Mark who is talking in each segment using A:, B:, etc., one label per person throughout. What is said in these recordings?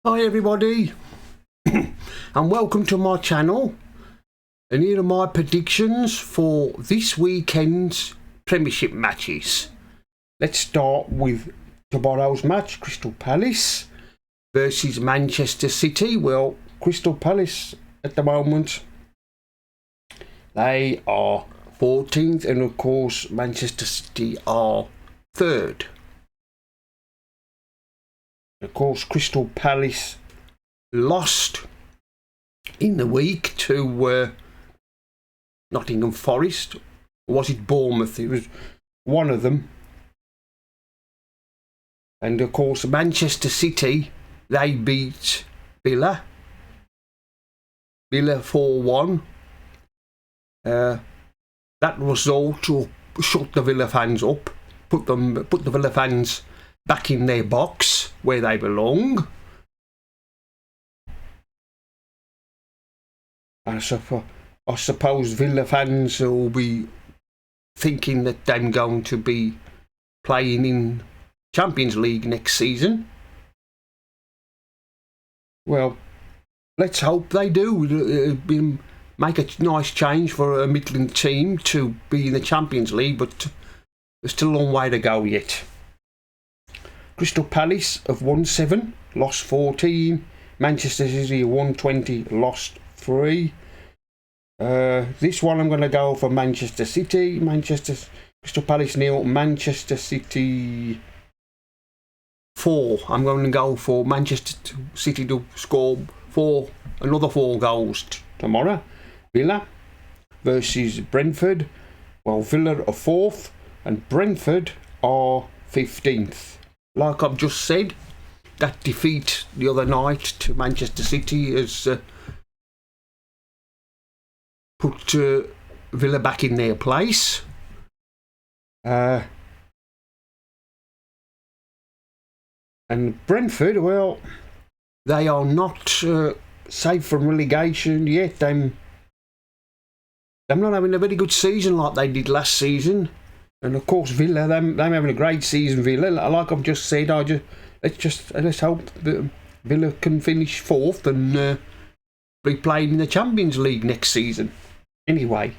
A: Hi everybody and welcome to my channel, and here are my predictions for this weekend's Premiership matches. Let's start with tomorrow's match, Crystal Palace versus Manchester City. Well, Crystal Palace at the moment, they are 14th, and of course Manchester City are 3rd. Of course, Crystal Palace lost in the week to Nottingham Forest. Or was it Bournemouth? It was one of them. And of course, Manchester City, they beat Villa 4-1. That result will shut the Villa fans up, put the Villa fans back in their box where they belong. I suppose Villa fans will be thinking that they're going to be playing in Champions League next season. Well, let's hope they do. Make a nice change for a Midland team to be in the Champions League, but there's still a long way to go yet. Crystal Palace have won 7, lost 14. Manchester City won 20, lost 3. This one I'm going to go for Manchester City. Crystal Palace 0, Manchester City 4. I'm going to go for Manchester City to score another 4 goals tomorrow. Villa versus Brentford. Well, Villa are 4th and Brentford are 15th. Like I've just said, that defeat the other night to Manchester City has put Villa back in their place. And Brentford, well, they are not safe from relegation yet. They're not having a very good season like they did last season. And of course, Villa, they're having a great season. Villa, like I've just said, let's hope that Villa can finish 4th and be playing in the Champions League next season. Anyway,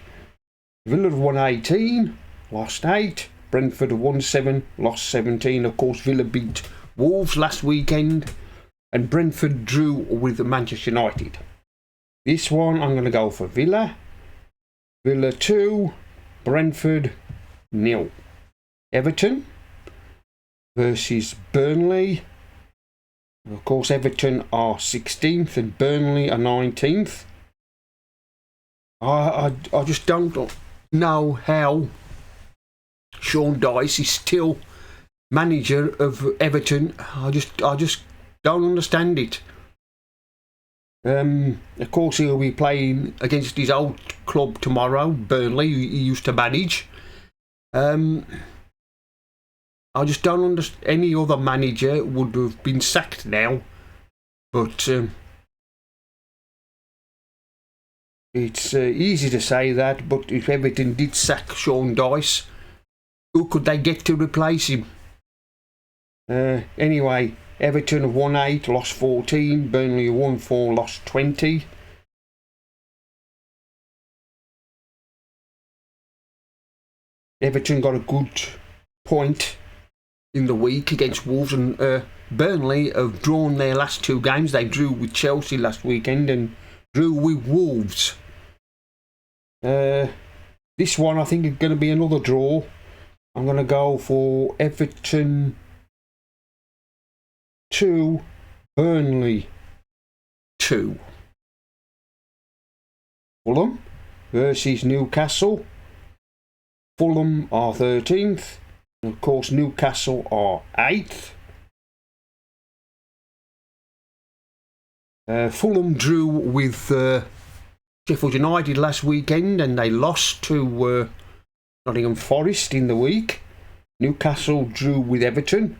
A: Villa have won 18, lost 8. Brentford have won 7, lost 17. Of course, Villa beat Wolves last weekend, and Brentford drew with Manchester United. This one, I'm going to go for Villa. Villa 2, Brentford 0. Everton versus Burnley. Of course, Everton are 16th and Burnley are 19th. I just don't know how Sean Dyche is still manager of Everton. I just don't understand it. Of course, he'll be playing against his old club tomorrow, Burnley, he used to manage. I just don't understand. Any other manager would have been sacked now, but it's easy to say that. But if Everton did sack Sean Dyche, who could they get to replace him? Anyway, Everton have won 8, lost 14. Burnley have won 4, lost 20. Everton got a good point in the week against Wolves, and Burnley have drawn their last 2 games. They drew with Chelsea last weekend and drew with Wolves. This one I think is going to be another draw. I'm going to go for Everton 2, Burnley 2. Fulham versus Newcastle. Fulham are 13th. And of course, Newcastle are 8th. Fulham drew with Sheffield United last weekend, and they lost to Nottingham Forest in the week. Newcastle drew with Everton.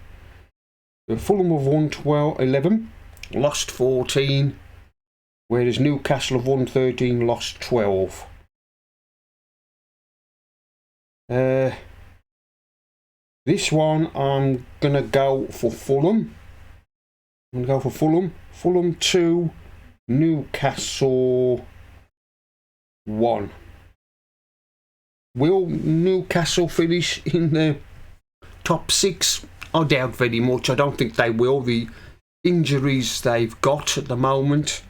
A: Fulham have won 11, lost 14, whereas Newcastle have won 13, lost 12. This one I'm going to go for Fulham. I'm going to go for Fulham. Fulham 2, Newcastle 1. Will Newcastle finish in the top 6? I doubt very much. I don't think they will. The injuries they've got at the moment.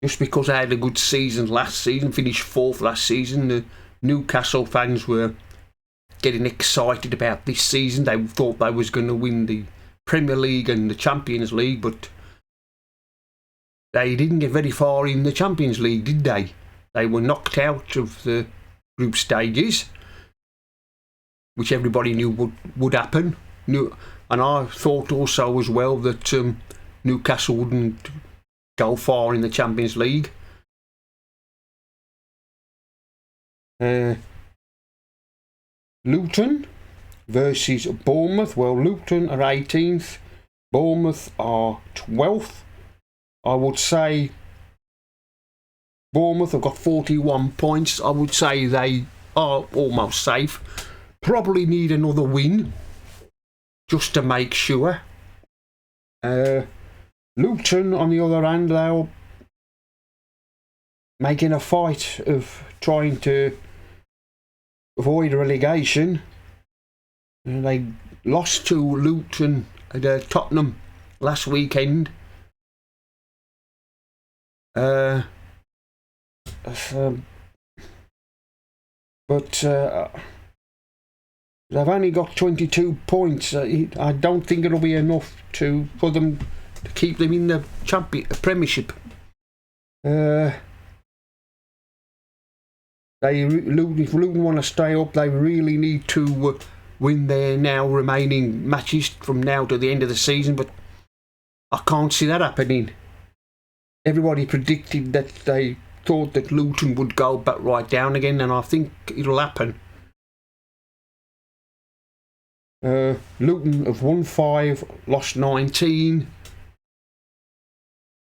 A: Just because they had a good season last season, finished 4th last season, the Newcastle fans were getting excited about this season. They thought they was going to win the Premier League and the Champions League, but they didn't get very far in the Champions League, did they? They were knocked out of the group stages, which everybody knew would happen. And I thought also as well that Newcastle wouldn't go far in the Champions League. Luton versus Bournemouth. Well, Luton are 18th. Bournemouth are 12th. I would say Bournemouth have got 41 points. I would say they are almost safe. Probably need another win just to make sure. Luton, on the other hand, they're making a fight of trying to avoid relegation. They lost to Luton at Tottenham last weekend. But they've only got 22 points. I don't think it'll be enough for them to keep them in the Premiership. If Luton want to stay up, they really need to win their now remaining matches from now to the end of the season, but I can't see that happening. Everybody predicted that they thought that Luton would go back right down again, and I think it'll happen. Luton have won 5, lost 19.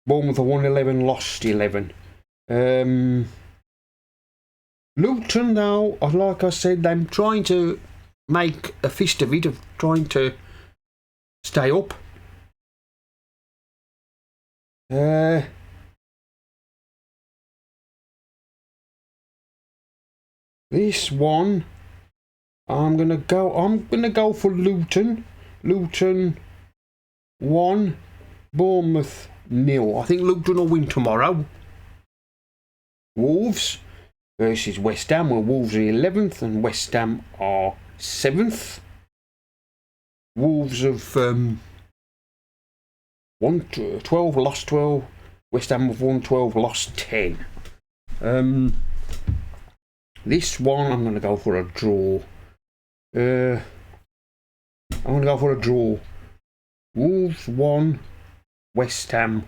A: Bournemouth have won 11, lost 11. Luton, though, like I said, they're trying to make a fist of it, of trying to stay up. This one, I'm gonna go for Luton. Luton 1, Bournemouth 0. I think Luton will win tomorrow. Wolves versus West Ham. Well, Wolves are 11th and West Ham are 7th. Wolves have won 12, lost 12. West Ham have won 12, lost 10. This one, I'm going to go for a draw. I'm going to go for a draw. Wolves 1, West Ham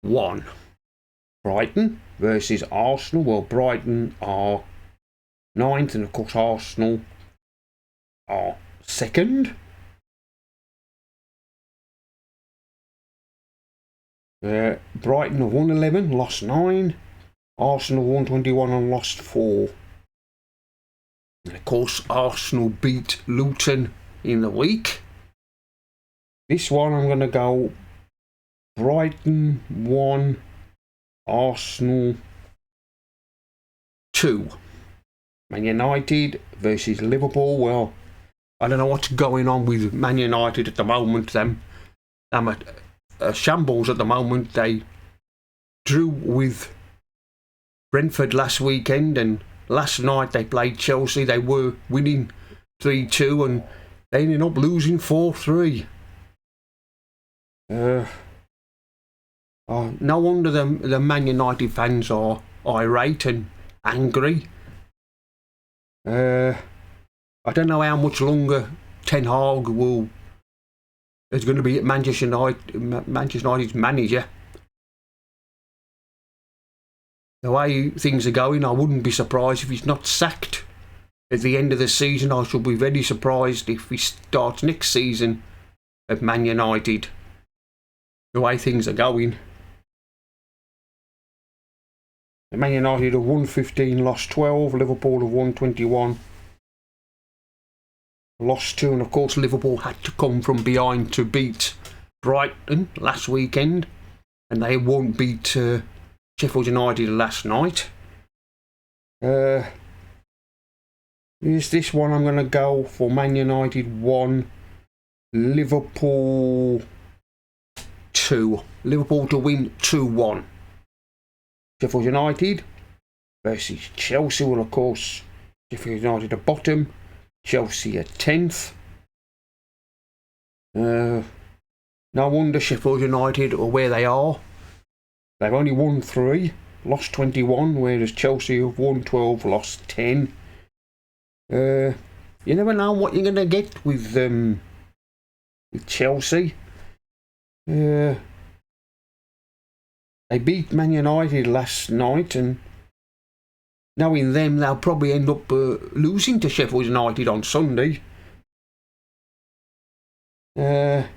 A: 1. Brighton versus Arsenal. Well, Brighton are 9th, and of course Arsenal are 2nd. Brighton have won 11, lost 9. Arsenal won 21 and lost 4. And of course Arsenal beat Luton in the week. This one I'm going to go Brighton 1, Arsenal 2. Man United versus Liverpool. Well, I don't know what's going on with Man United at the moment. Them at shambles at the moment. They drew with Brentford last weekend, and last night they played Chelsea. They were winning 3-2 and they ended up losing 4-3. No wonder the Man United fans are irate and angry. I don't know how much longer Ten Hag is going to be at Manchester United's manager. The way things are going, I wouldn't be surprised if he's not sacked at the end of the season. I shall be very surprised if he starts next season at Man United. The way things are going. Man United have won 15, lost 12. Liverpool have won 21, lost to, and of course Liverpool had to come from behind to beat Brighton last weekend, and they won't beat Sheffield United last night. Is this one? I'm going to go for Man United 1, Liverpool 2. Liverpool to win 2-1. Sheffield United versus Chelsea. Well, of course, Sheffield United at bottom, Chelsea at 10th. No wonder Sheffield United are where they are. They've only won 3, lost 21, whereas Chelsea have won 12, lost 10. You never know what you're going to get with Chelsea. They beat Man United last night, and knowing them, they'll probably end up losing to Sheffield United on Sunday. This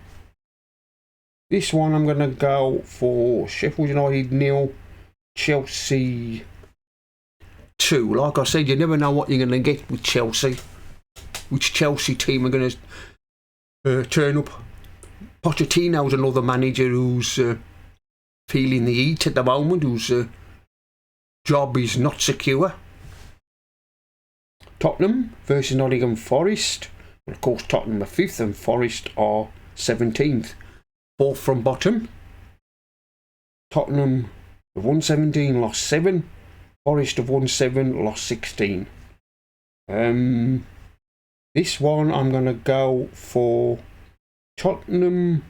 A: one I'm going to go for Sheffield United 0, Chelsea 2. Like I said, you never know what you're going to get with Chelsea. Which Chelsea team are going to turn up. Pochettino's another manager who's feeling the heat at the moment, whose job is not secure. Tottenham versus Nottingham Forest. Of course, Tottenham are 5th and Forest are 17th. 4th from bottom. Tottenham have won 17, lost 7. Forest have won 7, lost 16. This one I'm going to go for Tottenham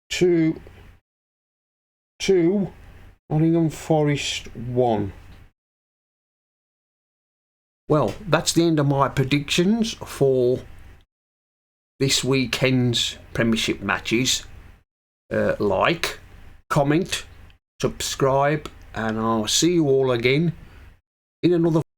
A: 2, Nottingham Forest 1. Well, that's the end of my predictions for this weekend's Premiership matches. Like, comment, subscribe, and I'll see you all again in another